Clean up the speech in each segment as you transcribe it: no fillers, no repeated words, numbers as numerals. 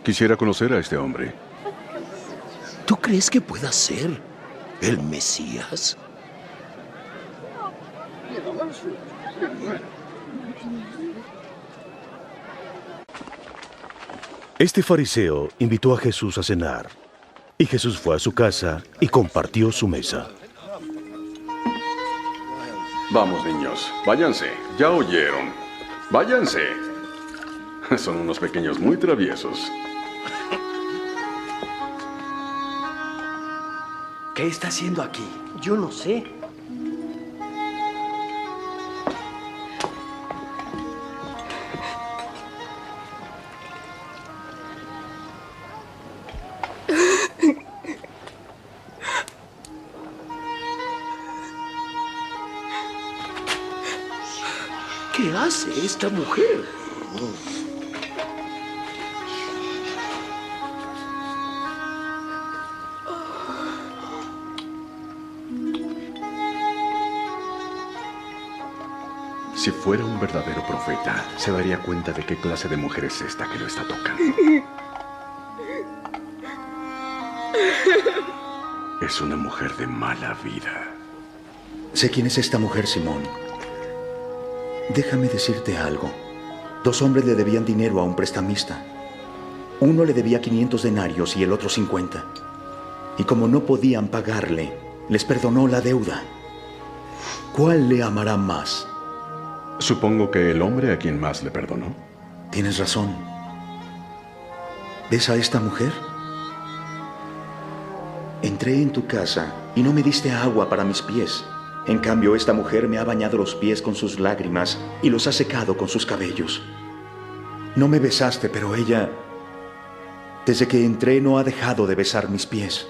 Quisiera conocer a este hombre. ¿Tú crees que pueda ser el Mesías? Este fariseo invitó a Jesús a cenar, y Jesús fue a su casa y compartió su mesa. Vamos, niños, váyanse. Ya oyeron. Váyanse. Son unos pequeños muy traviesos. ¿Qué está haciendo aquí? Yo no sé. ¿Qué hace esta mujer? Si fuera un verdadero profeta, se daría cuenta de qué clase de mujer es esta que lo está tocando. Es una mujer de mala vida. Sé quién es esta mujer, Simón. Déjame decirte algo. 2 hombres le debían dinero a un prestamista. Uno le debía 500 denarios y el otro 50. Y como no podían pagarle, les perdonó la deuda. ¿Cuál le amará más? Supongo que el hombre a quien más le perdonó. Tienes razón. ¿Ves a esta mujer? Entré en tu casa y no me diste agua para mis pies. En cambio, esta mujer me ha bañado los pies con sus lágrimas y los ha secado con sus cabellos. No me besaste, pero ella, desde que entré, no ha dejado de besar mis pies.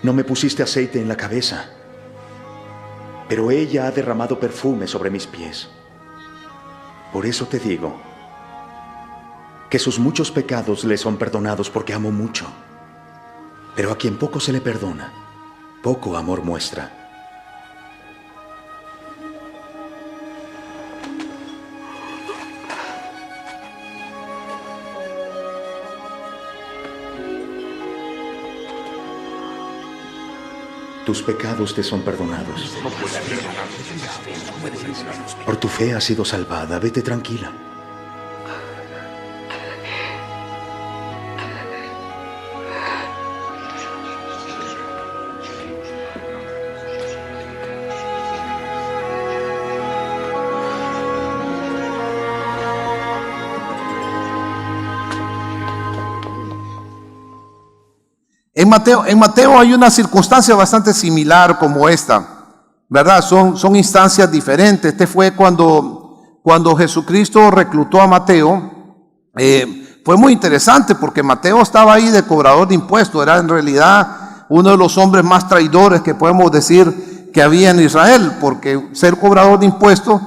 No me pusiste aceite en la cabeza, pero ella ha derramado perfume sobre mis pies. Por eso te digo que sus muchos pecados le son perdonados porque amo mucho. Pero a quien poco se le perdona, poco amor muestra. Tus pecados te son perdonados. Por tu fe has sido salvada. Vete tranquila. En Mateo hay una circunstancia bastante similar como esta, ¿verdad? Son instancias diferentes. Este fue cuando Jesucristo reclutó a Mateo. Fue muy interesante porque Mateo estaba ahí de cobrador de impuestos. Era en realidad uno de los hombres más traidores que podemos decir que había en Israel, porque ser cobrador de impuestos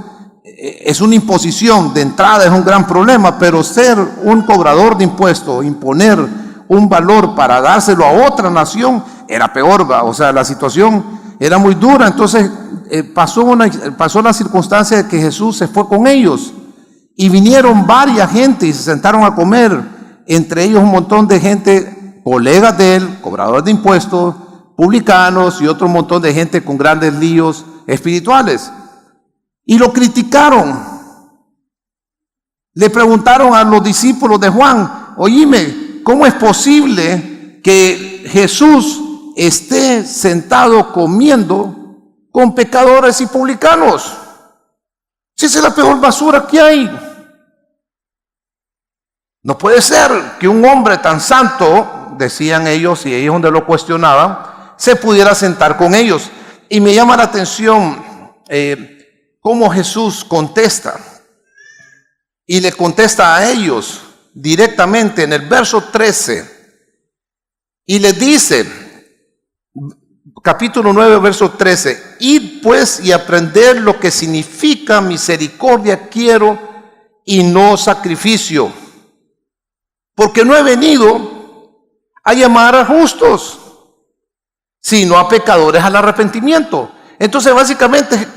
es una imposición de entrada, es un gran problema, pero ser un cobrador de impuestos, imponer un valor para dárselo a otra nación, era peor, ¿va? O sea, la situación era muy dura. Entonces pasó la circunstancia de que Jesús se fue con ellos y vinieron varias gente y se sentaron a comer, entre ellos un montón de gente, colegas de él, cobradores de impuestos, publicanos y otro montón de gente con grandes líos espirituales, y lo criticaron. Le preguntaron a los discípulos de Juan: oíme, ¿cómo es posible que Jesús esté sentado comiendo con pecadores y publicanos? Si esa es la peor basura que hay. No puede ser que un hombre tan santo, decían ellos, y ellos donde lo cuestionaban, se pudiera sentar con ellos. Y me llama la atención cómo Jesús contesta. Y le contesta a ellos directamente en el verso 13, y les dice, capítulo 9, verso 13: id pues y aprender lo que significa misericordia quiero y no sacrificio, porque no he venido a llamar a justos, sino a pecadores al arrepentimiento. Entonces básicamente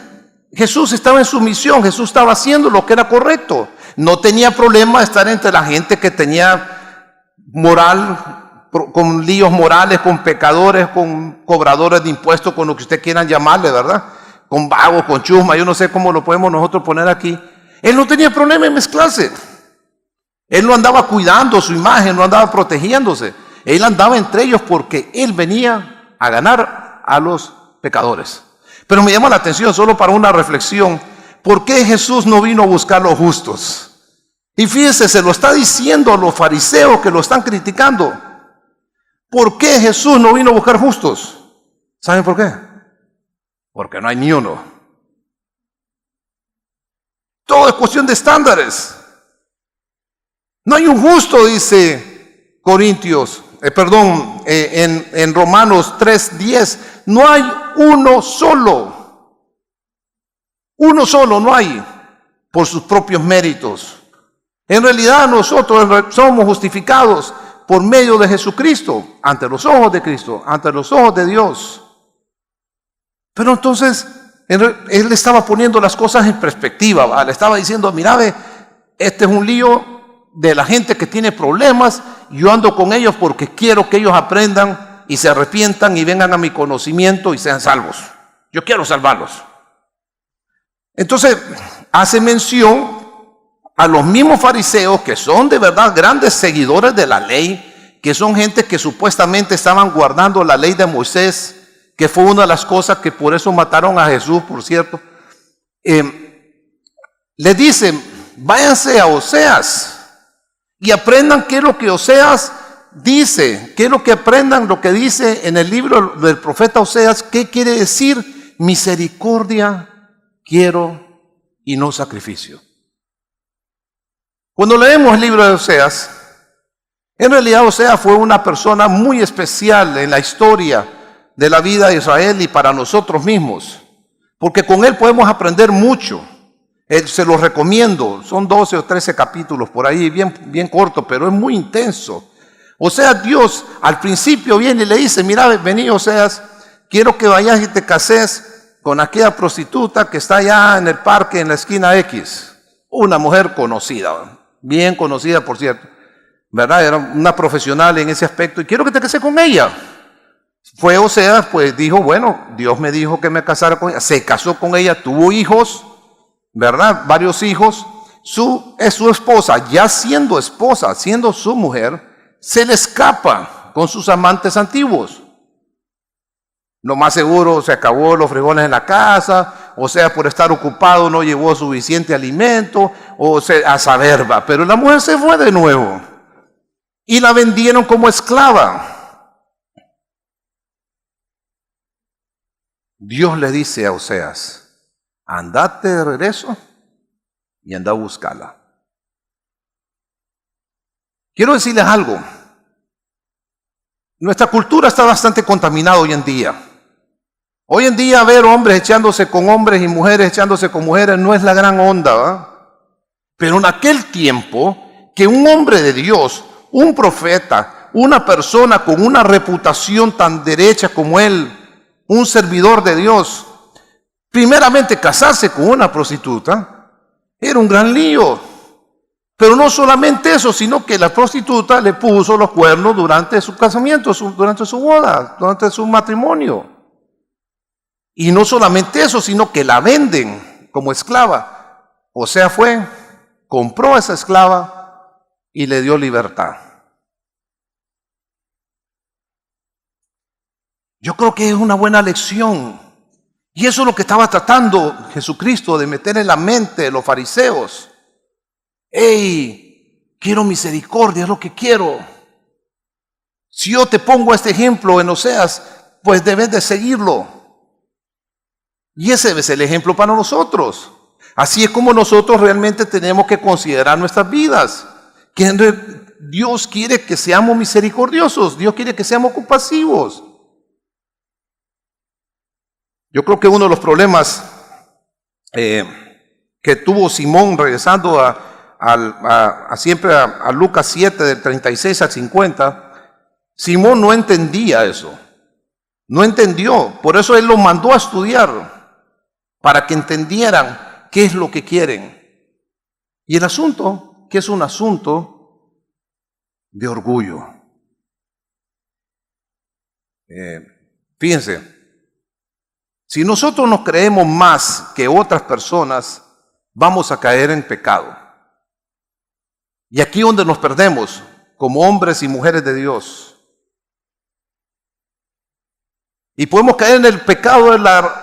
Jesús estaba en su misión, Jesús estaba haciendo lo que era correcto. No tenía problema estar entre la gente que tenía moral, con líos morales, con pecadores, con cobradores de impuestos, con lo que ustedes quieran llamarle, ¿verdad? Con vagos, con chusma, yo no sé cómo lo podemos nosotros poner aquí. Él no tenía problema en mezclarse. Él no andaba cuidando su imagen, no andaba protegiéndose. Él andaba entre ellos porque él venía a ganar a los pecadores. Pero me llama la atención, solo para una reflexión, ¿por qué Jesús no vino a buscar los justos? Y fíjese, se lo está diciendo a los fariseos que lo están criticando. ¿Por qué Jesús no vino a buscar justos? ¿Saben por qué? Porque no hay ni uno. Todo es cuestión de estándares. No hay un justo, dice Corintios, en Romanos 3:10. No hay uno solo. Uno solo no hay por sus propios méritos. En realidad nosotros somos justificados por medio de Jesucristo, ante los ojos de Cristo, ante los ojos de Dios. Pero entonces él estaba poniendo las cosas en perspectiva, ¿va? Le estaba diciendo, mira, este es un lío de la gente que tiene problemas, yo ando con ellos porque quiero que ellos aprendan y se arrepientan y vengan a mi conocimiento y sean salvos. Yo quiero salvarlos. Entonces hace mención a los mismos fariseos que son de verdad grandes seguidores de la ley, que son gente que supuestamente estaban guardando la ley de Moisés, que fue una de las cosas que por eso mataron a Jesús, por cierto. Le dicen, váyanse a Oseas y aprendan qué es lo que Oseas dice, qué es lo que aprendan, lo que dice en el libro del profeta Oseas, qué quiere decir misericordia quiero y no sacrificio. Cuando leemos el libro de Oseas, en realidad Oseas fue una persona muy especial en la historia de la vida de Israel y para nosotros mismos, porque con él podemos aprender mucho. Se los recomiendo, son 12 o 13 capítulos por ahí, bien corto, pero es muy intenso. Oseas, Dios al principio viene y le dice, mira, vení Oseas, quiero que vayas y te cases con aquella prostituta que está allá en el parque en la esquina X, una mujer conocida, bien conocida por cierto, ¿verdad? Era una profesional en ese aspecto y quiero que te cases con ella. Fue Oseas, pues dijo, bueno, Dios me dijo que me casara con ella, se casó con ella, tuvo hijos, ¿verdad? Varios hijos. Es su esposa, ya siendo esposa, siendo su mujer, se le escapa con sus amantes antiguos. Lo más seguro se acabó los frijoles en la casa, o sea, por estar ocupado no llevó suficiente alimento, o sea, a saber va. Pero la mujer se fue de nuevo y la vendieron como esclava. Dios le dice a Oseas, andate de regreso y anda a buscarla. Quiero decirles algo. Nuestra cultura está bastante contaminada hoy en día. Hoy en día ver hombres echándose con hombres y mujeres echándose con mujeres no es la gran onda, ¿verdad? Pero en aquel tiempo, que un hombre de Dios, un profeta, una persona con una reputación tan derecha como él, un servidor de Dios, primeramente casarse con una prostituta, era un gran lío. Pero no solamente eso, sino que la prostituta le puso los cuernos durante su casamiento, durante su boda, durante su matrimonio. Y no solamente eso, sino que la venden como esclava. O sea, compró a esa esclava y le dio libertad. Yo creo que es una buena lección. Y eso es lo que estaba tratando Jesucristo de meter en la mente de los fariseos. ¡Ey! Quiero misericordia, es lo que quiero. Si yo te pongo este ejemplo en Oseas, pues debes de seguirlo. Y ese debe ser el ejemplo para nosotros. Así es como nosotros realmente tenemos que considerar nuestras vidas. Que Dios quiere que seamos misericordiosos, Dios quiere que seamos compasivos. Yo creo que uno de los problemas que tuvo Simón regresando siempre a Lucas 7, del 36 al 50, Simón no entendía eso. No entendió. Por eso él lo mandó a estudiar, para que entendieran qué es lo que quieren. Y el asunto, que es un asunto de orgullo. Fíjense, si nosotros nos creemos más que otras personas, vamos a caer en pecado. Y aquí es donde nos perdemos como hombres y mujeres de Dios. Y podemos caer en el pecado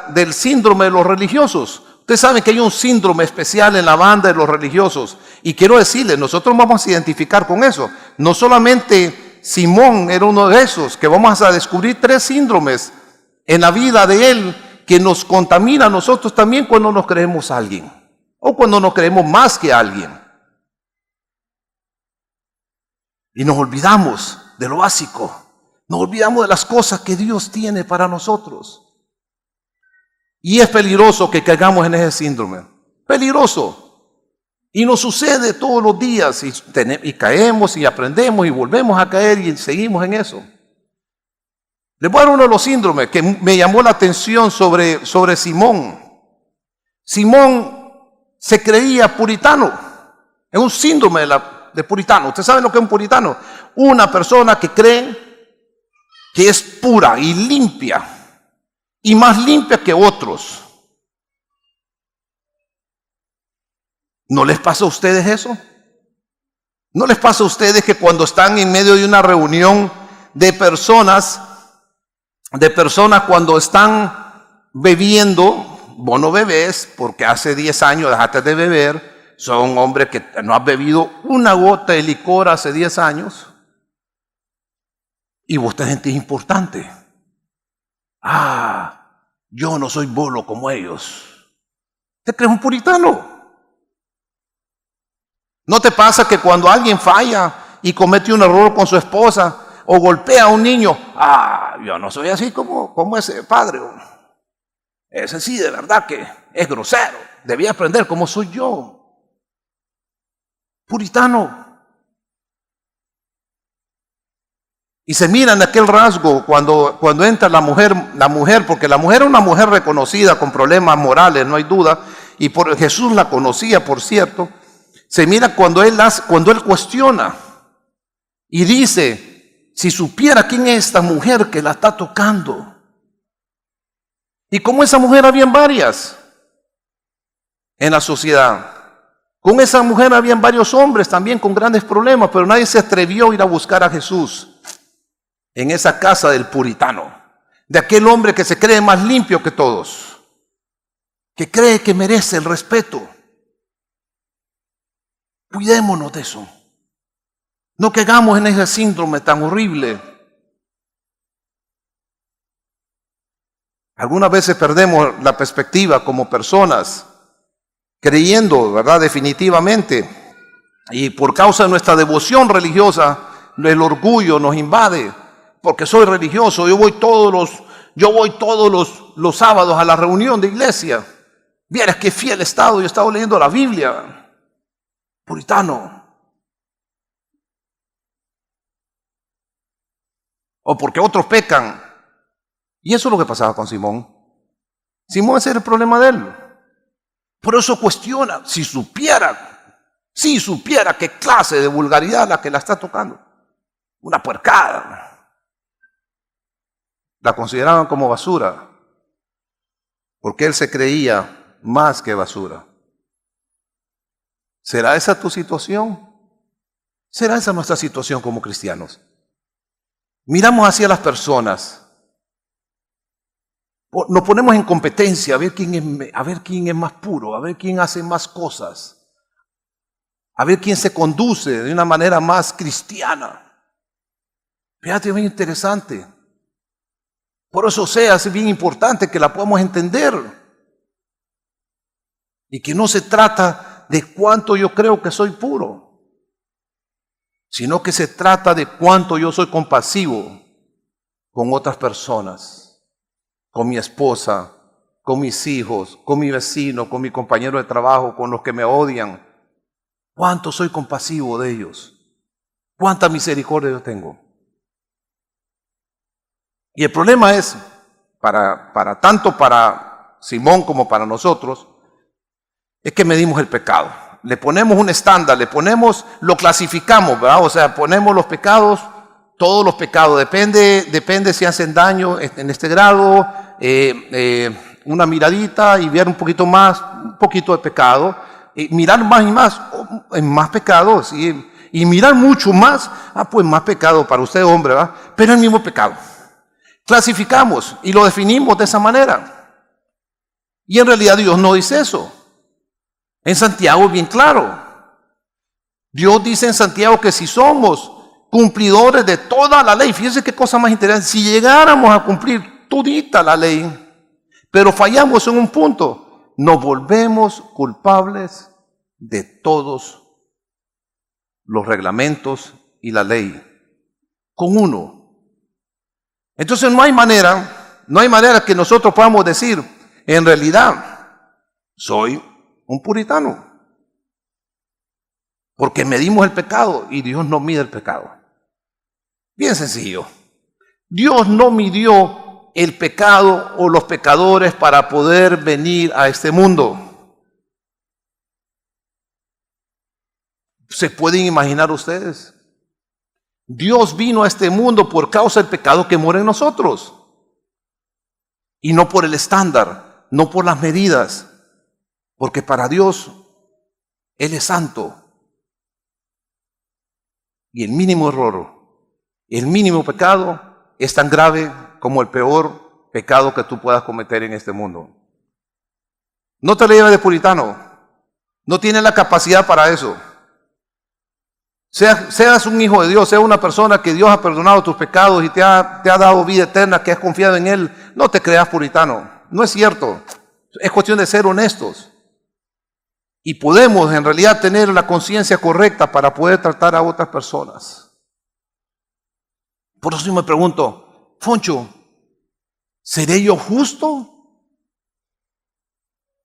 del síndrome de los religiosos. Ustedes saben que hay un síndrome especial en la banda de los religiosos. Y quiero decirles, nosotros vamos a identificar con eso. No solamente Simón era uno de esos, que vamos a descubrir 3 síndromes en la vida de él que nos contamina a nosotros también cuando nos creemos alguien. O cuando nos creemos más que alguien. Y nos olvidamos de lo básico. Nos olvidamos de las cosas que Dios tiene para nosotros. Y es peligroso que caigamos en ese síndrome. Peligroso. Y nos sucede todos los días. Y caemos y aprendemos y volvemos a caer y seguimos en eso. Les voy a dar uno de los síndromes que me llamó la atención sobre Simón. Simón se creía puritano. Es un síndrome de puritano. ¿Ustedes saben lo que es un puritano? Una persona que cree que es pura y limpia, y más limpia que otros. ¿No les pasa a ustedes eso? ¿No les pasa a ustedes que cuando están en medio de una reunión de personas cuando están bebiendo, vos no bebés porque hace 10 años dejaste de beber, son hombres que no has bebido una gota de licor hace 10 años, y vos te sentís importante. Yo no soy bolo como ellos. ¿Te crees un puritano? ¿No te pasa que cuando alguien falla y comete un error con su esposa o golpea a un niño, yo no soy así como ese padre? Ese sí, de verdad que es grosero. Debía aprender cómo soy yo. Puritano. Y se mira en aquel rasgo cuando entra la mujer, porque la mujer es una mujer reconocida con problemas morales, no hay duda, y Jesús la conocía, por cierto. Se mira cuando él cuestiona y dice, si supiera quién es esta mujer que la está tocando. Y como esa mujer habían varias en la sociedad. Con esa mujer habían varios hombres también con grandes problemas, pero nadie se atrevió a ir a buscar a Jesús en esa casa del puritano, de aquel hombre que se cree más limpio que todos, que cree que merece el respeto. Cuidémonos de eso. No caigamos en ese síndrome tan horrible. Algunas veces perdemos la perspectiva como personas, creyendo, ¿verdad? Definitivamente. Y por causa de nuestra devoción religiosa, el orgullo nos invade. Porque soy religioso, yo voy todos los sábados a la reunión de iglesia. Vieras qué fiel he estado, yo he estado leyendo la Biblia. Puritano. O porque otros pecan. Y eso es lo que pasaba con Simón. Simón, ese era el problema de él. Por eso cuestiona, si supiera qué clase de vulgaridad la que la está tocando. Una puercada. La consideraban como basura, porque él se creía más que basura. ¿Será esa tu situación? ¿Será esa nuestra situación como cristianos? Miramos hacia las personas, nos ponemos en competencia a ver quién es más puro, a ver quién hace más cosas, a ver quién se conduce de una manera más cristiana. Fíjate, es bien interesante. Por eso es bien importante que la podamos entender. Y que no se trata de cuánto yo creo que soy puro, sino que se trata de cuánto yo soy compasivo con otras personas, con mi esposa, con mis hijos, con mi vecino, con mi compañero de trabajo, con los que me odian. Cuánto soy compasivo de ellos, cuánta misericordia yo tengo. Y el problema es, tanto para Simón como para nosotros, es que medimos el pecado. le ponemos un estándar, lo clasificamos, ¿verdad? O sea, ponemos los pecados, todos los pecados, depende si hacen daño en este grado, una miradita y ver un poquito de pecado, mirar más y más, en más pecados, y mirar mucho más, pues más pecado para usted, hombre, ¿verdad? Pero el mismo pecado. Clasificamos y lo definimos de esa manera. Y en realidad Dios no dice eso. En Santiago es bien claro. Dios dice en Santiago que si somos cumplidores de toda la ley, fíjense qué cosa más interesante, si llegáramos a cumplir todita la ley, pero fallamos en un punto, nos volvemos culpables de todos los reglamentos y la ley, con uno. Entonces no hay manera que nosotros podamos decir, en realidad, soy un puritano. Porque medimos el pecado y Dios no mide el pecado. Bien sencillo. Dios no midió el pecado o los pecadores para poder venir a este mundo. ¿Se pueden imaginar ustedes? Dios vino a este mundo por causa del pecado que mora en nosotros. Y no por el estándar, no por las medidas. Porque para Dios, Él es santo. Y el mínimo error, el mínimo pecado es tan grave como el peor pecado que tú puedas cometer en este mundo. No te le lleves de puritano. No tienes la capacidad para eso. Seas un hijo de Dios, seas una persona que Dios ha perdonado tus pecados y te ha dado vida eterna, que has confiado en Él. No te creas puritano. No es cierto. Es cuestión de ser honestos. Y podemos en realidad tener la conciencia correcta para poder tratar a otras personas. Por eso yo me pregunto, Foncho, ¿seré yo justo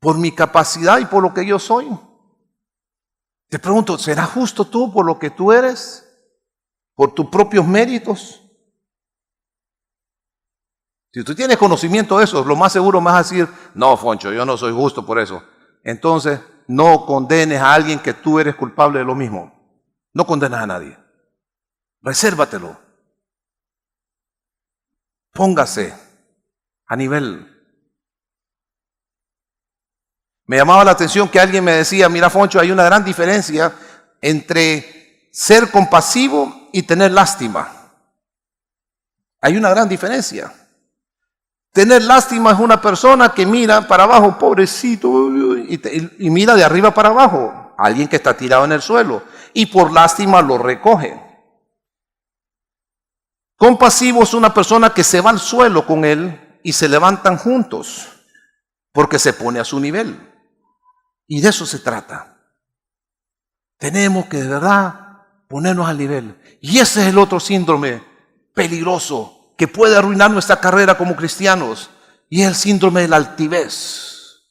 por mi capacidad y por lo que yo soy? Te pregunto, ¿serás justo tú por lo que tú eres? ¿Por tus propios méritos? Si tú tienes conocimiento de eso, lo más seguro me vas a decir, no, Foncho, yo no soy justo por eso. Entonces, no condenes a alguien que tú eres culpable de lo mismo. No condenas a nadie. Resérvatelo. Póngase a nivel. Me llamaba la atención que alguien me decía, mira, Foncho, hay una gran diferencia entre ser compasivo y tener lástima. Hay una gran diferencia. Tener lástima es una persona que mira para abajo, pobrecito, y mira de arriba para abajo. Alguien que está tirado en el suelo y por lástima lo recoge. Compasivo es una persona que se va al suelo con él y se levantan juntos porque se pone a su nivel. Y de eso se trata. Tenemos que de verdad ponernos al nivel. Y ese es el otro síndrome peligroso que puede arruinar nuestra carrera como cristianos. Y es el síndrome de la altivez,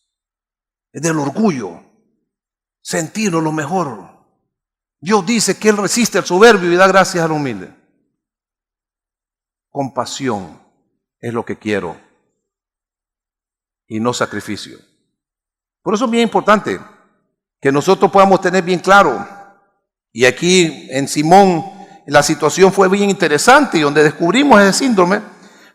del orgullo, sentirnos lo mejor. Dios dice que Él resiste al soberbio y da gracias al humilde. Compasión es lo que quiero y no sacrificio. Por eso es bien importante que nosotros podamos tener bien claro. Y aquí en Simón la situación fue bien interesante y donde descubrimos ese síndrome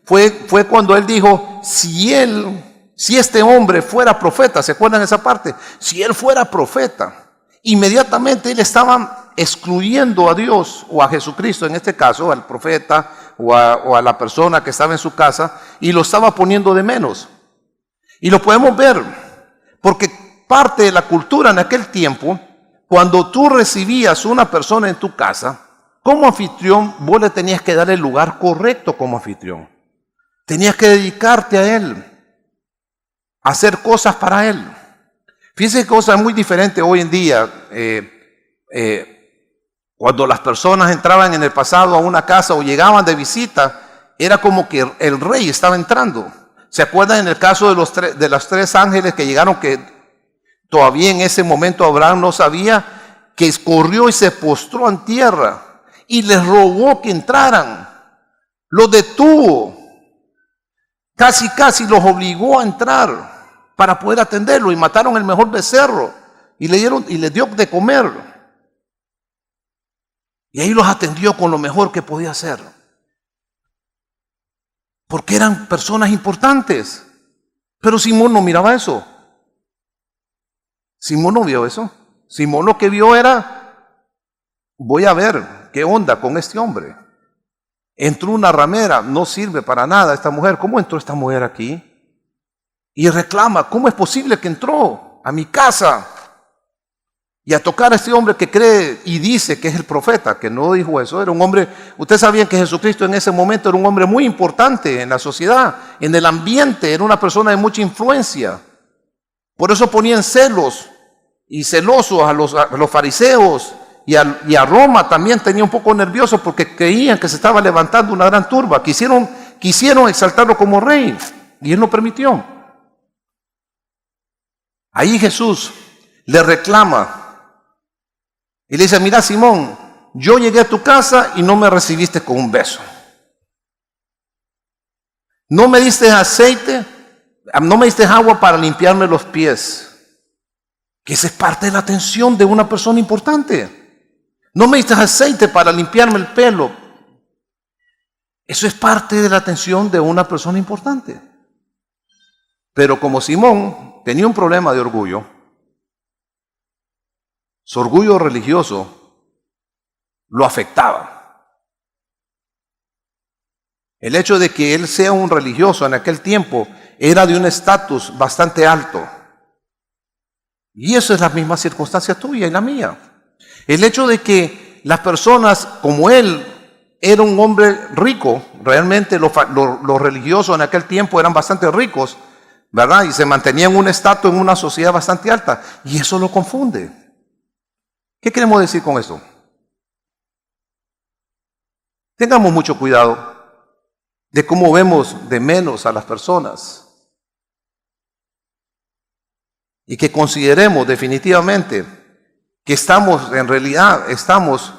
fue cuando él dijo, si este hombre fuera profeta, ¿se acuerdan de esa parte? Si él fuera profeta, inmediatamente él estaba excluyendo a Dios o a Jesucristo, en este caso al profeta o a la persona que estaba en su casa, y lo estaba poniendo de menos. Y lo podemos ver. Porque parte de la cultura en aquel tiempo, cuando tú recibías una persona en tu casa, como anfitrión, vos le tenías que dar el lugar correcto como anfitrión. Tenías que dedicarte a él, a hacer cosas para él. Fíjense que cosa muy diferente hoy en día. Cuando las personas entraban en el pasado a una casa o llegaban de visita, era como que el rey estaba entrando. ¿Se acuerdan en el caso de los tres ángeles que llegaron, que todavía en ese momento Abraham no sabía, que corrió y se postró en tierra y les rogó que entraran? Los detuvo, casi los obligó a entrar para poder atenderlo y mataron el mejor becerro y le dio de comer. Y ahí los atendió con lo mejor que podía hacer. Porque eran personas importantes. Pero Simón no miraba eso. Simón no vio eso. Simón lo que vio era, voy a ver qué onda con este hombre. Entró una ramera, no sirve para nada esta mujer. ¿Cómo entró esta mujer aquí? Y reclama, ¿cómo es posible que entró a mi casa? Y a tocar a este hombre que cree y dice que es el profeta, que no dijo eso, era un hombre, ustedes sabían que Jesucristo en ese momento era un hombre muy importante en la sociedad, en el ambiente, era una persona de mucha influencia. Por eso ponían celos y celosos a los fariseos y a Roma también tenía un poco nervioso porque creían que se estaba levantando una gran turba. Quisieron exaltarlo como rey y él no permitió. Ahí Jesús le reclama y le dice, mira Simón, yo llegué a tu casa y no me recibiste con un beso. No me diste aceite, no me diste agua para limpiarme los pies. Que esa es parte de la atención de una persona importante. No me diste aceite para limpiarme el pelo. Eso es parte de la atención de una persona importante. Pero como Simón tenía un problema de orgullo, su orgullo religioso lo afectaba. El hecho de que él sea un religioso en aquel tiempo era de un estatus bastante alto. Y eso es la misma circunstancia tuya y la mía. El hecho de que las personas como él era un hombre rico, realmente los religiosos en aquel tiempo eran bastante ricos, ¿verdad? Y se mantenían un estatus en una sociedad bastante alta. Y eso lo confunde. ¿Qué queremos decir con esto? Tengamos mucho cuidado de cómo vemos de menos a las personas. Y que consideremos definitivamente que en realidad estamos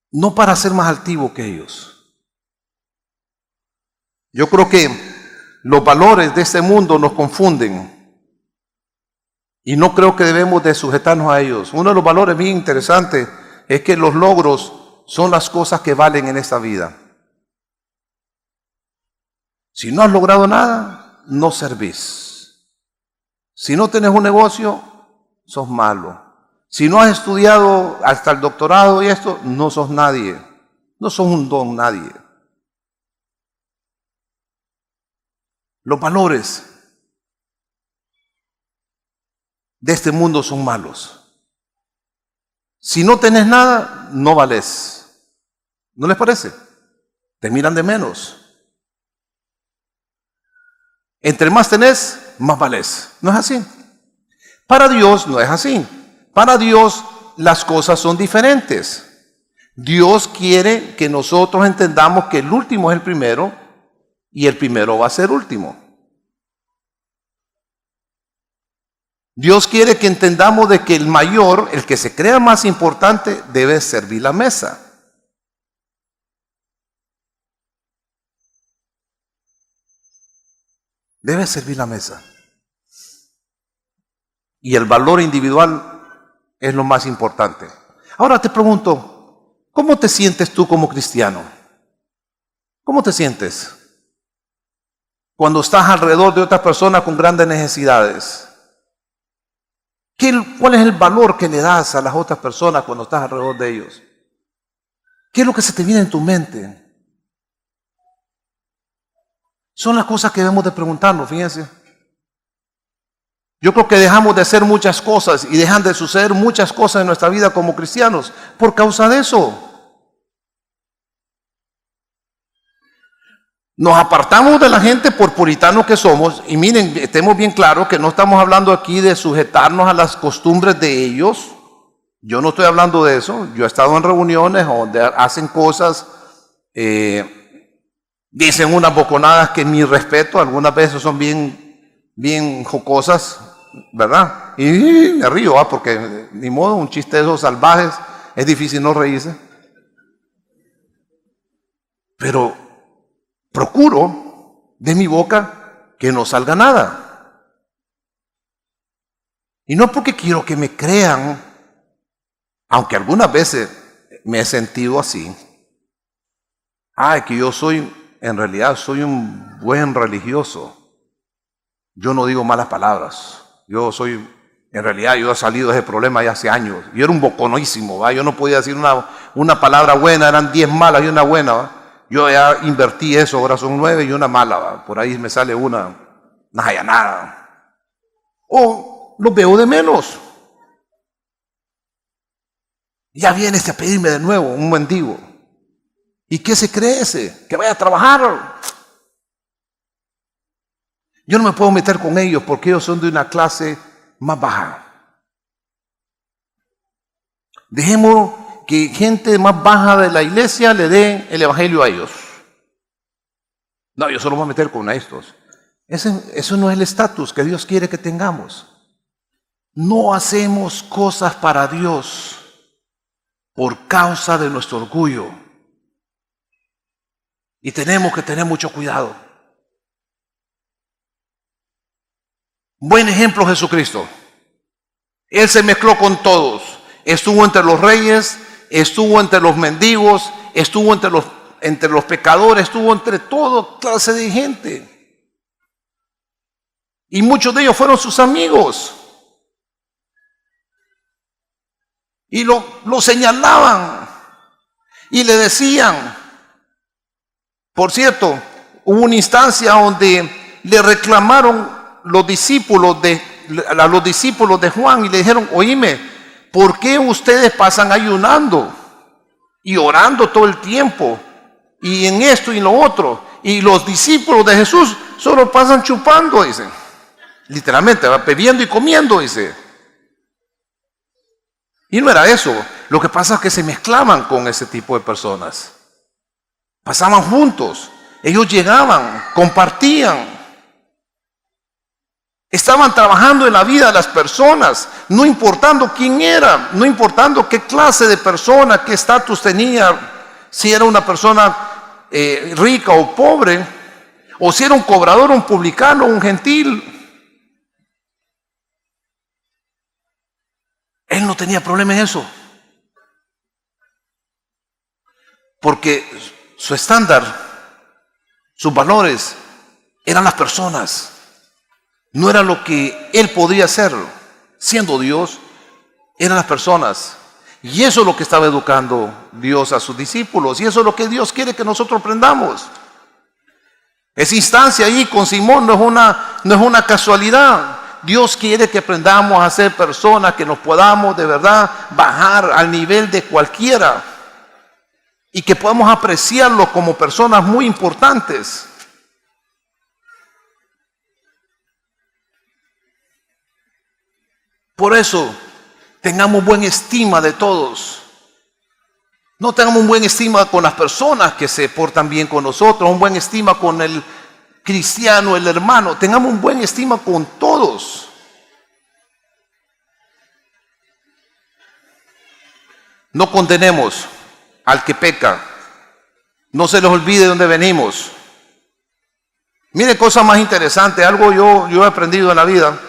no para ser más altivos que ellos. Yo creo que los valores de este mundo nos confunden. Y no creo que debemos de sujetarnos a ellos. Uno de los valores bien interesantes es que los logros son las cosas que valen en esta vida. Si no has logrado nada, no servís. Si no tenés un negocio, sos malo. Si no has estudiado hasta el doctorado y esto, no sos nadie. No sos un don nadie. Los valores de este mundo son malos. Si no tenés nada, no valés. ¿No les parece? Te miran de menos. Entre más tenés, más valés. ¿No es así? Para Dios no es así. Para Dios las cosas son diferentes. Dios quiere que nosotros entendamos que el último es el primero y el primero va a ser último. Dios quiere que entendamos de que el mayor, el que se crea más importante, debe servir la mesa. Debe servir la mesa. Y el valor individual es lo más importante. Ahora te pregunto, ¿cómo te sientes tú como cristiano? ¿Cómo te sientes cuando estás alrededor de otras personas con grandes necesidades? ¿Cuál es el valor que le das a las otras personas cuando estás alrededor de ellos? ¿Qué es lo que se te viene en tu mente? Son las cosas que debemos de preguntarnos, fíjense. Yo creo que dejamos de hacer muchas cosas y dejan de suceder muchas cosas en nuestra vida como cristianos por causa de eso. Nos apartamos de la gente por puritanos que somos, y miren, estemos bien claros que no estamos hablando aquí de sujetarnos a las costumbres de ellos. Yo no estoy hablando de eso. Yo he estado en reuniones donde hacen cosas, dicen unas boconadas que mi respeto, algunas veces son bien jocosas, ¿verdad? Y me río, porque ni modo, un chiste de esos salvajes, es difícil no reírse. Pero procuro de mi boca que no salga nada. Y no porque quiero que me crean, aunque algunas veces me he sentido así. Que yo en realidad soy un buen religioso. Yo no digo malas palabras. En realidad yo he salido de ese problema ya hace años. Yo era un boconísimo, ¿va? Yo no podía decir una palabra buena, eran 10 malas y una buena, ¿va? Yo ya invertí eso, ahora son 9 y una mala, ¿va? Por ahí me sale nada. O lo veo de menos. Ya viene a pedirme de nuevo, un mendigo. ¿Y qué se cree ese? Que vaya a trabajar. Yo no me puedo meter con ellos porque ellos son de una clase más baja. Dejemos que gente más baja de la iglesia le dé el evangelio a ellos. No, yo solo me voy a meter con estos. Eso no es el estatus que Dios quiere que tengamos. No hacemos cosas para Dios por causa de nuestro orgullo. Y tenemos que tener mucho cuidado. Buen ejemplo Jesucristo. Él se mezcló con todos. Estuvo entre los reyes, estuvo entre los mendigos, estuvo entre los pecadores, estuvo entre toda clase de gente. Y muchos de ellos fueron sus amigos. Y lo señalaban y le decían. Por cierto, hubo una instancia donde le reclamaron a los discípulos de Juan y le dijeron, oíme, ¿por qué ustedes pasan ayunando y orando todo el tiempo? Y en esto y en lo otro. Y los discípulos de Jesús solo pasan chupando, dice. Literalmente, bebiendo y comiendo, dice. Y no era eso. Lo que pasa es que se mezclaban con ese tipo de personas. Pasaban juntos, ellos llegaban, compartían. Estaban trabajando en la vida de las personas, no importando quién era, no importando qué clase de persona, qué estatus tenía, si era una persona rica o pobre, o si era un cobrador, un publicano, un gentil. Él no tenía problema en eso. Porque su estándar, sus valores, eran las personas. No era lo que él podía hacer. Siendo Dios, eran las personas. Y eso es lo que estaba educando Dios a sus discípulos. Y eso es lo que Dios quiere que nosotros aprendamos. Esa instancia ahí con Simón no es una casualidad. Dios quiere que aprendamos a ser personas que nos podamos de verdad bajar al nivel de cualquiera. Y que podamos apreciarlos como personas muy importantes. Por eso, tengamos buena estima de todos. No tengamos un buen estima con las personas que se portan bien con nosotros, un buen estima con el cristiano, el hermano. Tengamos un buen estima con todos. No condenemos al que peca. No se les olvide de dónde venimos. Mire, cosa más interesante, algo yo he aprendido en la vida.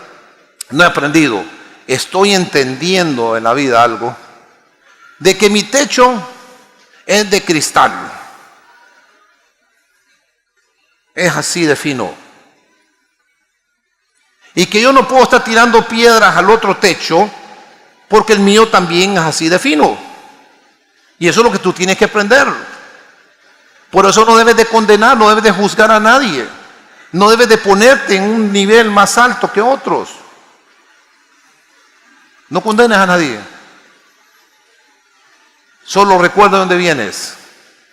No he aprendido, estoy entendiendo en la vida algo. De que mi techo es de cristal. Es así de fino. Y que yo no puedo estar tirando piedras al otro techo porque el mío también es así de fino. Y eso es lo que tú tienes que aprender. Por eso no debes de condenar, no debes de juzgar a nadie. No debes de ponerte en un nivel más alto que otros. No condenes a nadie. Solo recuerda dónde vienes.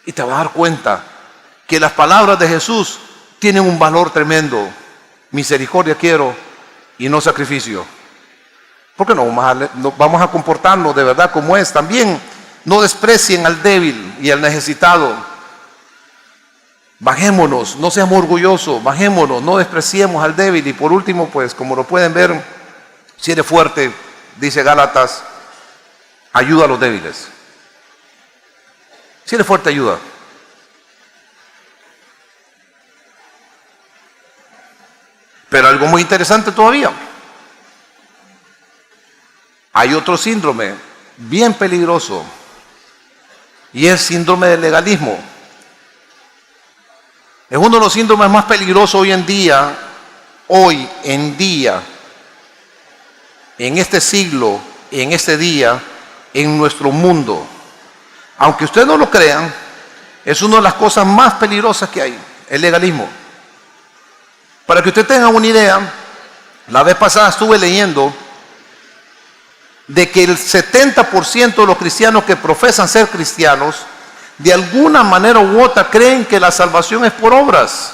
Y te vas a dar cuenta que las palabras de Jesús tienen un valor tremendo. Misericordia quiero y no sacrificio. Porque no vamos a comportarnos de verdad como es. También no desprecien al débil y al necesitado. Bajémonos, no seamos orgullosos, bajémonos, no despreciemos al débil. Y por último, pues como lo pueden ver, si eres fuerte, dice Gálatas, ayuda a los débiles. Si eres fuerte, ayuda. Pero algo muy interesante todavía. hay otro síndrome bien peligroso y es el síndrome del legalismo. Es uno de los síndromes más peligrosos hoy en día, en este siglo, en este día, en nuestro mundo. Aunque ustedes no lo crean, es una de las cosas más peligrosas que hay, el legalismo. Para que usted tenga una idea, la vez pasada estuve leyendo de que el 70% de los cristianos que profesan ser cristianos, de alguna manera u otra creen que la salvación es por obras,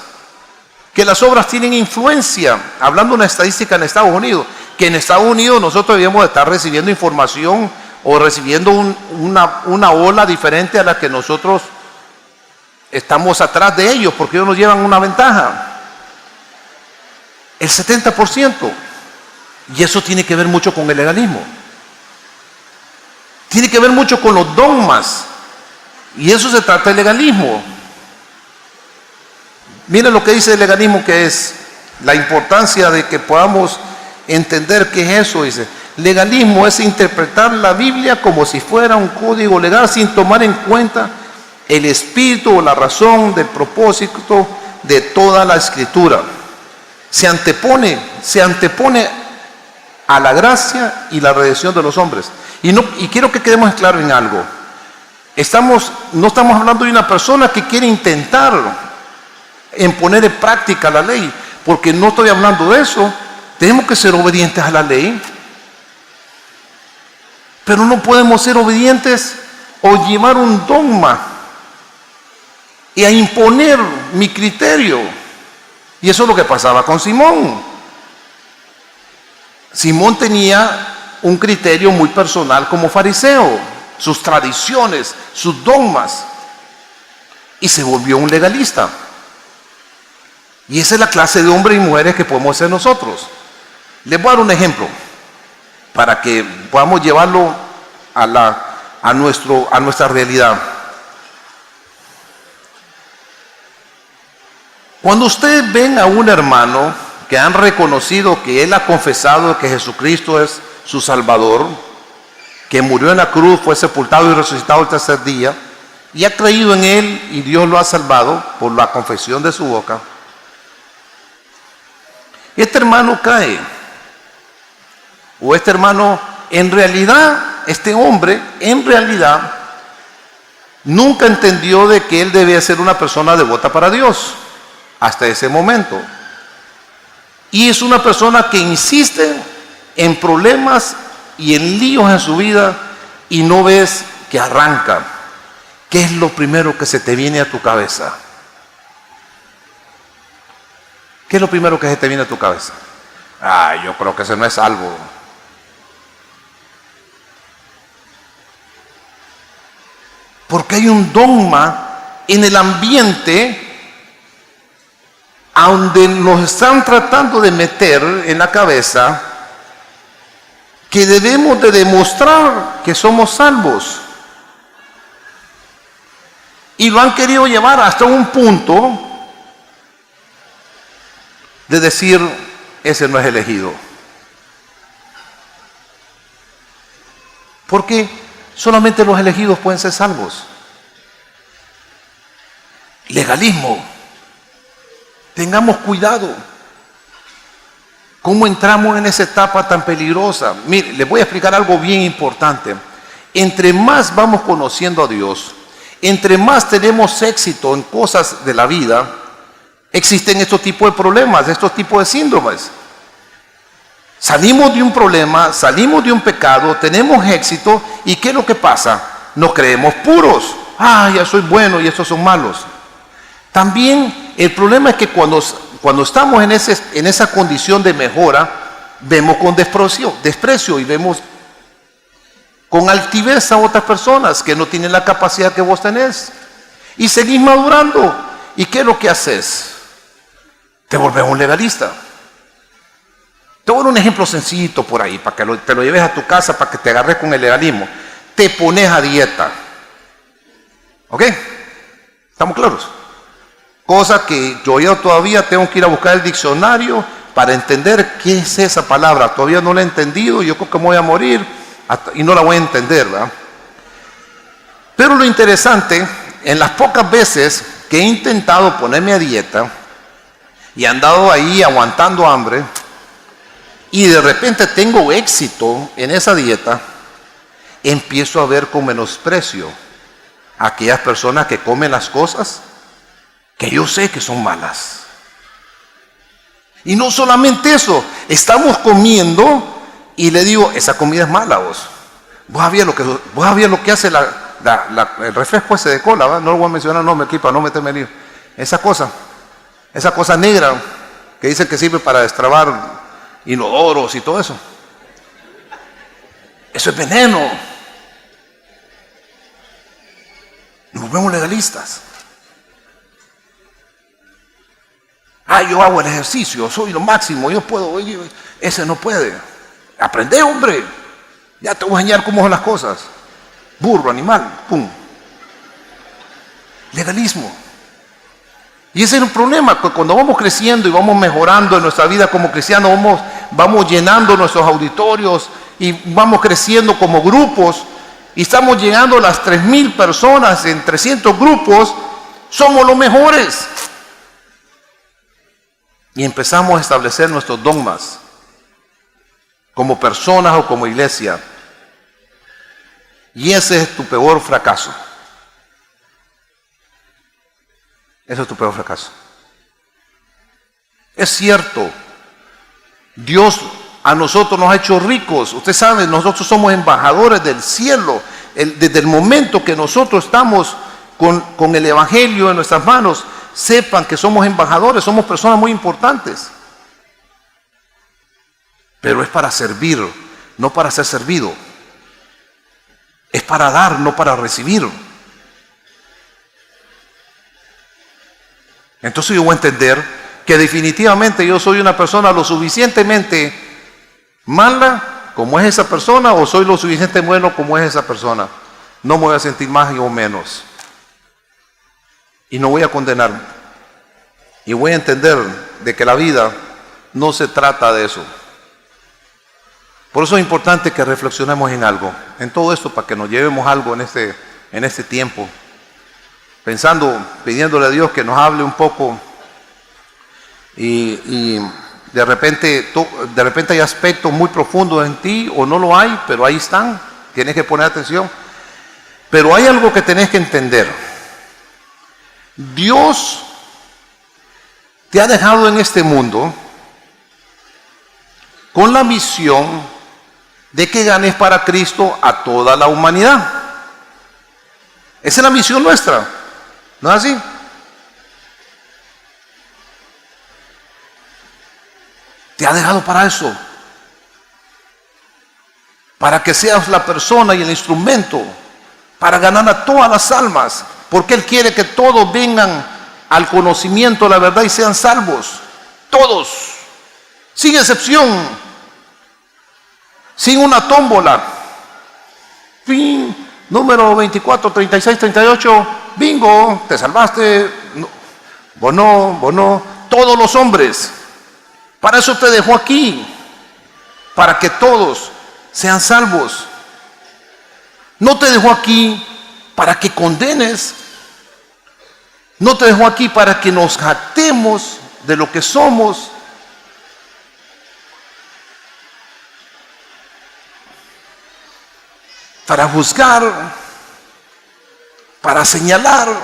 que las obras tienen influencia. Hablando de una estadística en Estados Unidos, que en Estados Unidos nosotros debíamos estar recibiendo información o recibiendo una ola diferente a la que nosotros estamos atrás de ellos, porque ellos nos llevan una ventaja. El 70%. Y eso tiene que ver mucho con el legalismo. Tiene que ver mucho con los dogmas. Y eso se trata del legalismo. Miren lo que dice el legalismo, que es la importancia de que podamos entender qué es eso. Dice, legalismo es interpretar la Biblia como si fuera un código legal sin tomar en cuenta el espíritu o la razón del propósito de toda la escritura. Se antepone a la gracia y la redención de los hombres. Y quiero que quedemos claros en algo. No estamos hablando de una persona que quiere intentar en poner en práctica la ley, porque no estoy hablando de eso. Tenemos que ser obedientes a la ley, pero no podemos ser obedientes o llevar un dogma y a imponer mi criterio. Y eso es lo que pasaba con Simón. Simón tenía un criterio muy personal como fariseo, sus tradiciones, sus dogmas, y se volvió un legalista. Y esa es la clase de hombres y mujeres que podemos ser nosotros. Les voy a dar un ejemplo para que podamos llevarlo a nuestra realidad. Cuando ustedes ven a un hermano que han reconocido que él ha confesado que Jesucristo es su Salvador, que murió en la cruz, fue sepultado y resucitado el tercer día, y ha creído en él y Dios lo ha salvado por la confesión de su boca, este hermano cae, o este hermano, en realidad, este hombre, en realidad, nunca entendió de que él debía ser una persona devota para Dios, hasta ese momento. Y es una persona que insiste en problemas y en líos en su vida y no ves que arranca. ¿Qué es lo primero que se te viene a tu cabeza? ¿Qué es lo primero que se te viene a tu cabeza? Yo creo que ese no es salvo. Porque hay un dogma en el ambiente a donde nos están tratando de meter en la cabeza que debemos de demostrar que somos salvos. Y lo han querido llevar hasta un punto de decir, ese no es elegido. Porque solamente los elegidos pueden ser salvos. Legalismo. Tengamos cuidado. ¿Cómo entramos en esa etapa tan peligrosa? Mire, les voy a explicar algo bien importante. Entre más vamos conociendo a Dios, entre más tenemos éxito en cosas de la vida, existen estos tipos de problemas, estos tipos de síndromes. Salimos de un problema, salimos de un pecado, tenemos éxito, ¿y qué es lo que pasa? Nos creemos puros. Ya soy bueno y estos son malos. También el problema es que cuando estamos en esa condición de mejora, vemos con desprecio y vemos con altivez a otras personas que no tienen la capacidad que vos tenés. Y seguís madurando. ¿Y qué es lo que haces? Te volvés un legalista. Te voy a dar un ejemplo sencillito por ahí, para que te lo lleves a tu casa, para que te agarres con el legalismo. Te pones a dieta. ¿Ok? ¿Estamos claros? Cosa que yo todavía tengo que ir a buscar el diccionario para entender qué es esa palabra. Todavía no la he entendido, yo creo que me voy a morir y no la voy a entender, ¿verdad? Pero lo interesante, en las pocas veces que he intentado ponerme a dieta y he andado ahí aguantando hambre y de repente tengo éxito en esa dieta, empiezo a ver con menosprecio a aquellas personas que comen las cosas que yo sé que son malas. Y no solamente eso, estamos comiendo y le digo, esa comida es mala, vos. Vos sabías lo que hace el refresco ese de cola, ¿va? No lo voy a mencionar, no me equipa, no meterme en lío. Esa cosa negra que dicen que sirve para destrabar inodoros y todo eso. Eso es veneno. Nos vemos legalistas. Yo hago el ejercicio, soy lo máximo, yo puedo. Ese no puede. Aprende, hombre. Ya te voy a enseñar cómo son las cosas. Burro, animal, pum. Legalismo. Y ese es el problema, cuando vamos creciendo y vamos mejorando en nuestra vida como cristianos, vamos llenando nuestros auditorios y vamos creciendo como grupos y estamos llegando a las 3,000 personas en 300 grupos, somos los mejores. Y empezamos a establecer nuestros dogmas como personas o como iglesia. Y ese es tu peor fracaso. Ese es tu peor fracaso. Es cierto, Dios a nosotros nos ha hecho ricos. Usted sabe, nosotros somos embajadores del cielo. Desde el momento que nosotros estamos con el Evangelio en nuestras manos, sepan que somos embajadores, somos personas muy importantes. Pero es para servir, no para ser servido. Es para dar, no para recibir. Entonces yo voy a entender que definitivamente yo soy una persona lo suficientemente mala como es esa persona, o soy lo suficientemente bueno como es esa persona. No me voy a sentir más o menos. Y no voy a condenarme. Y voy a entender de que la vida no se trata de eso. Por eso es importante que reflexionemos en algo, en todo esto, para que nos llevemos algo en este tiempo. Pensando, pidiéndole a Dios que nos hable un poco y de repente hay aspectos muy profundos en ti o no lo hay, pero ahí están, tienes que poner atención. Pero hay algo que tenés que entender. Dios te ha dejado en este mundo con la misión de que ganes para Cristo a toda la humanidad. Esa es la misión nuestra, ¿no es así? Te ha dejado para eso, para que seas la persona y el instrumento para ganar a todas las almas, porque Él quiere que todos vengan al conocimiento de la verdad y sean salvos, todos, sin excepción. Sin una tómbola. Fin, número 24, 36, 38. Bingo, te salvaste. No, vos no. Todos los hombres. Para eso te dejó aquí. Para que todos sean salvos. No te dejó aquí para que condenes. No te dejó aquí para que nos jactemos de lo que somos. Para juzgar, para señalar,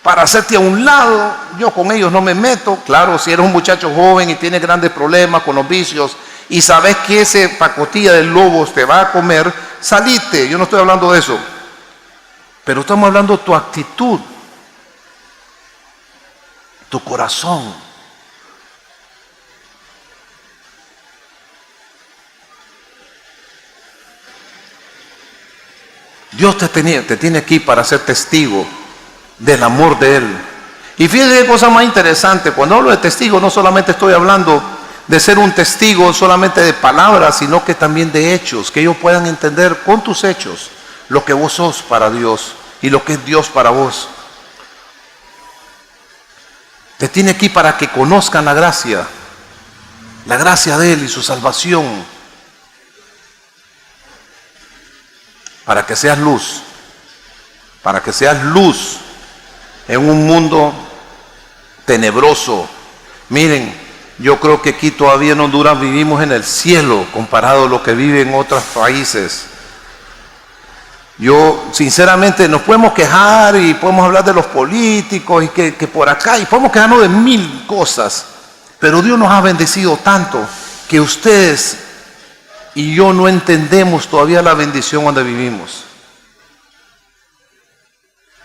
para hacerte a un lado. Yo con ellos no me meto. Claro, si eres un muchacho joven y tienes grandes problemas con los vicios y sabes que ese pacotilla de lobos te va a comer, salite. Yo no estoy hablando de eso. Pero estamos hablando de tu actitud, tu corazón. Dios te tiene aquí para ser testigo del amor de Él. Y fíjense qué cosa más interesante. Cuando hablo de testigo, no solamente estoy hablando de ser un testigo solamente de palabras, sino que también de hechos, que ellos puedan entender con tus hechos lo que vos sos para Dios y lo que es Dios para vos. Te tiene aquí para que conozcan la gracia de Él y su salvación. para que seas luz, para que seas luz en un mundo tenebroso. Miren, yo creo que aquí todavía en Honduras vivimos en el cielo comparado a lo que vive en otros países. Yo sinceramente nos podemos quejar y podemos hablar de los políticos y que por acá, y podemos quejarnos de mil cosas, pero Dios nos ha bendecido tanto que ustedes y yo no entendemos todavía la bendición donde vivimos.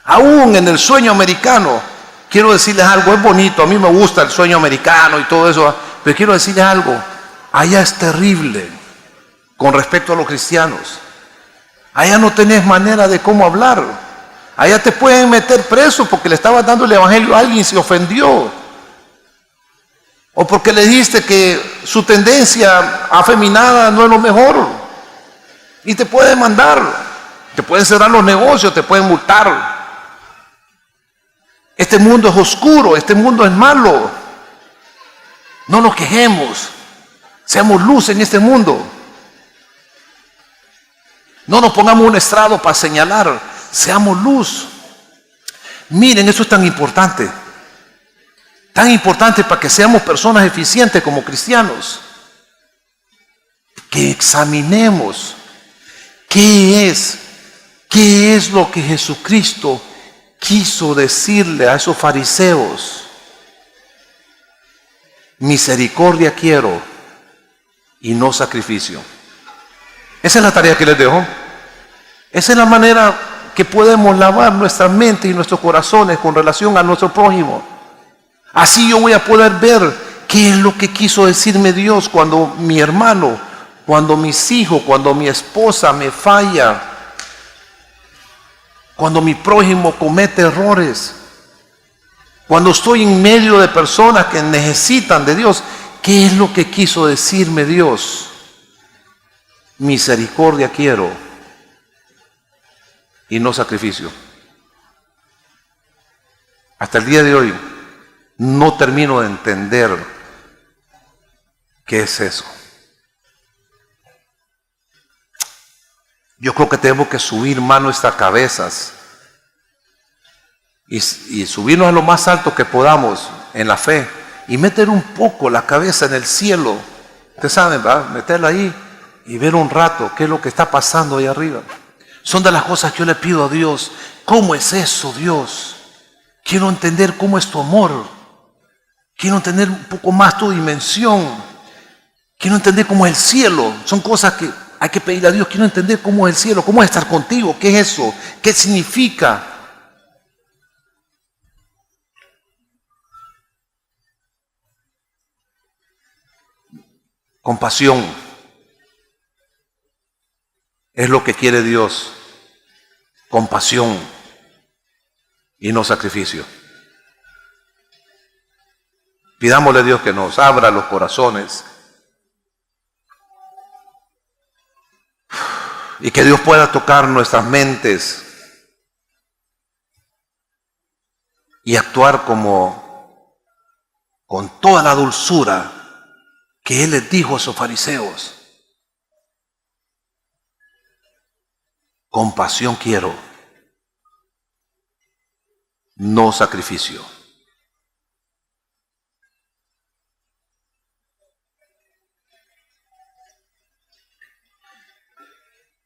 Aún en el sueño americano, quiero decirles algo, es bonito, a mí me gusta el sueño americano y todo eso, pero quiero decirles algo, allá es terrible con respecto a los cristianos. Allá no tenés manera de cómo hablar. Allá te pueden meter preso porque le estabas dando el evangelio a alguien y se ofendió. O porque le dijiste que su tendencia afeminada no es lo mejor. Y te pueden mandar. Te pueden cerrar los negocios, te pueden multar. Este mundo es oscuro, este mundo es malo. No nos quejemos. Seamos luz en este mundo. No nos pongamos un estrado para señalar. Seamos luz. Miren, eso es tan importante. Tan importante para que seamos personas eficientes como cristianos. Que examinemos qué es lo que Jesucristo quiso decirle a esos fariseos. Misericordia quiero y no sacrificio. Esa es la tarea que les dejo. Esa es la manera que podemos lavar nuestra mente y nuestros corazones con relación a nuestro prójimo. Así yo voy a poder ver qué es lo que quiso decirme Dios cuando mi hermano, cuando mis hijos, cuando mi esposa me falla, cuando mi prójimo comete errores, cuando estoy en medio de personas que necesitan de Dios. ¿Qué es lo que quiso decirme Dios? Misericordia quiero y no sacrificio. Hasta el día de hoy no termino de entender qué es eso. Yo creo que tenemos que subir más nuestras cabezas y subirnos a lo más alto que podamos en la fe y meter un poco la cabeza en el cielo. Ustedes saben, ¿verdad? Meterla ahí y ver un rato qué es lo que está pasando ahí arriba. Son de las cosas que yo le pido a Dios. ¿Cómo es eso, Dios? Quiero entender cómo es tu amor. Quiero entender un poco más tu dimensión. Quiero entender cómo es el cielo. Son cosas que hay que pedirle a Dios. Quiero entender cómo es el cielo, cómo es estar contigo. ¿Qué es eso? ¿Qué significa? Compasión es lo que quiere Dios. Compasión y no sacrificio. Pidámosle a Dios que nos abra los corazones y que Dios pueda tocar nuestras mentes y actuar con toda la dulzura que Él les dijo a esos fariseos. Compasión quiero, no sacrificio.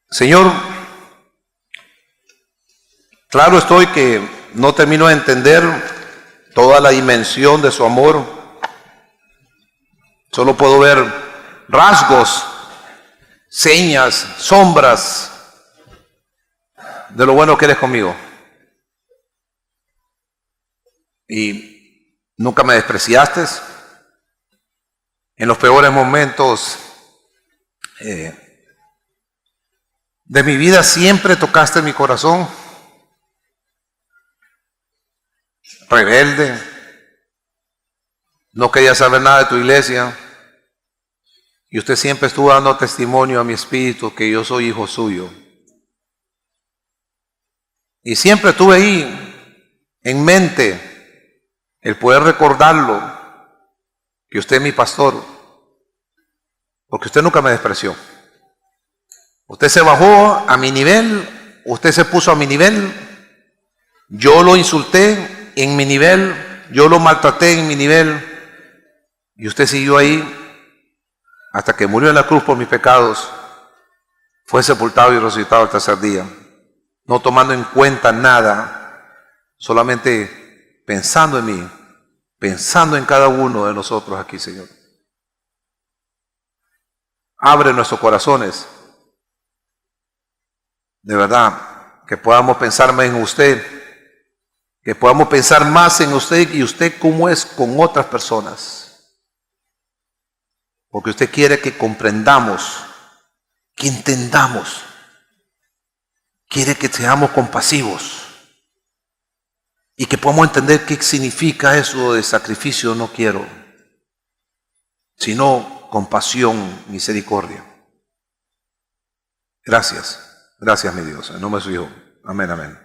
Señor, claro estoy que no termino de entender toda la dimensión de su amor. Solo puedo ver rasgos, señas, sombras de lo bueno que eres conmigo. Y nunca me despreciaste. En los peores momentos de mi vida siempre tocaste mi corazón. Rebelde. No quería saber nada de tu iglesia. Y usted siempre estuvo dando testimonio a mi espíritu que yo soy hijo suyo. Y siempre tuve ahí en mente el poder recordarlo, que usted es mi pastor, porque usted nunca me despreció. Usted se bajó a mi nivel, usted se puso a mi nivel, yo lo insulté en mi nivel, yo lo maltraté en mi nivel, y usted siguió ahí hasta que murió en la cruz por mis pecados, fue sepultado y resucitado al tercer día, no tomando en cuenta nada, solamente pensando en mí, pensando en cada uno de nosotros aquí, Señor. Abre nuestros corazones, de verdad, que podamos pensar más en usted, que podamos pensar más en usted y usted cómo es con otras personas. Porque usted quiere que comprendamos, que entendamos, quiere que seamos compasivos y que podamos entender qué significa eso de sacrificio no quiero, sino compasión, misericordia. Gracias, gracias mi Dios, en nombre de su Hijo. Amén, amén.